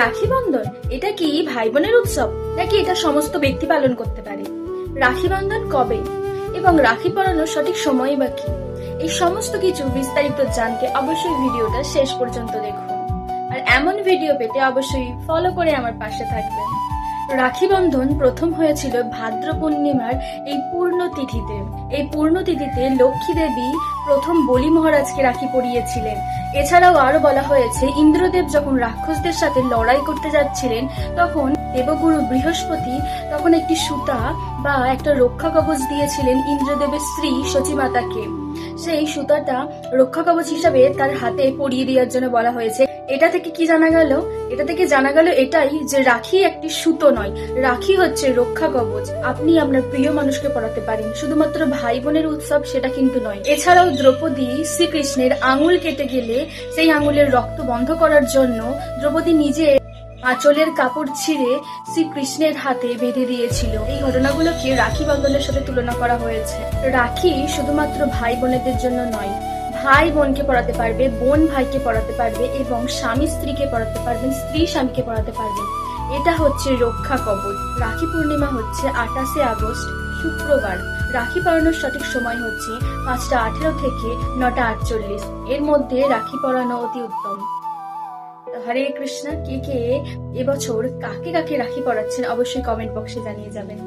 রাখি বন্ধন এটা কি ভাই বোনের উৎসব, নাকি এটা সমস্ত ব্যক্তি পালন করতে পারে? রাখি বন্ধন কবে এবং রাখি পরানোর সঠিক সময় বা কি, এই সমস্ত কিছু বিস্তারিত জানতে অবশ্যই ভিডিওটা শেষ পর্যন্ত দেখুন। আর এমন ভিডিও পেতে অবশ্যই ফলো করে আমার পাশে থাকবেন। রাখি বন্ধন প্রথম হয়েছিল ভাদ্র পূর্ণিমার এই পূর্ণ তিথিতে। এই পূর্ণ তিথিতে লক্ষ্মী দেবী প্রথম বলি মহারাজকে রাখি পরিয়েছিলেন। এছাড়াও আরো বলা হয়েছে, ইন্দ্রদেব যখন রাক্ষসদের সাথে লড়াই করতে যাচ্ছিলেন, তখন দেবগুরু বৃহস্পতি তখন একটি সুতা বা একটা রক্ষা কবচ দিয়েছিলেন ইন্দ্রদেবের স্ত্রী সচিমাতাকে। সেই সুতাটা রক্ষা কবচ হিসাবে তার হাতে পরিয়ে দেওয়ার জন্য বলা হয়েছে। এটা থেকে কি জানা গেল? এটা থেকে জানা গেল এটাই যে রাখি একটি সুতো নয়, রাখি হচ্ছে রক্ষা কবচ। আপনি আপনার প্রিয় মানুষকে পরাতে পারেন, শুধুমাত্র ভাই বোনের উৎসব সেটা কিন্তু নয়। এছাড়াও দ্রৌপদী শ্রীকৃষ্ণের আঙুল কেটে গেলে সেই আঙুলের রক্ত বন্ধ করার জন্য দ্রৌপদী নিজে আঁচলের কাপড় ছিঁড়ে শ্রীকৃষ্ণের হাতে বেঁধে দিয়েছিল। এই ঘটনাগুলোকে রাখি বন্ধনের সাথে তুলনা করা হয়েছে। রাখি শুধুমাত্র ভাই বোনেদের জন্য নয়, ভাই বোনকে পড়াতে পারবে, বোন ভাইকে পড়াতে পারবে এবং স্বামী স্ত্রীকে পড়াতে পারবেন, স্ত্রী স্বামীকে পড়াতে পারবেন। এটা হচ্ছে রক্ষা কবচ। রাখি পূর্ণিমা হচ্ছে 28শে আগস্ট শুক্রবার। রাখি পরানোর সঠিক সময় হচ্ছে 5টা 18 থেকে 9টা 48। এর মধ্যে রাখি পরানো অতি উত্তম। হরে কৃষ্ণ। কে কে এবছর কাকে কাকে রাখি পরাচ্ছেন অবশ্যই কমেন্ট বক্সে জানিয়ে যাবেন।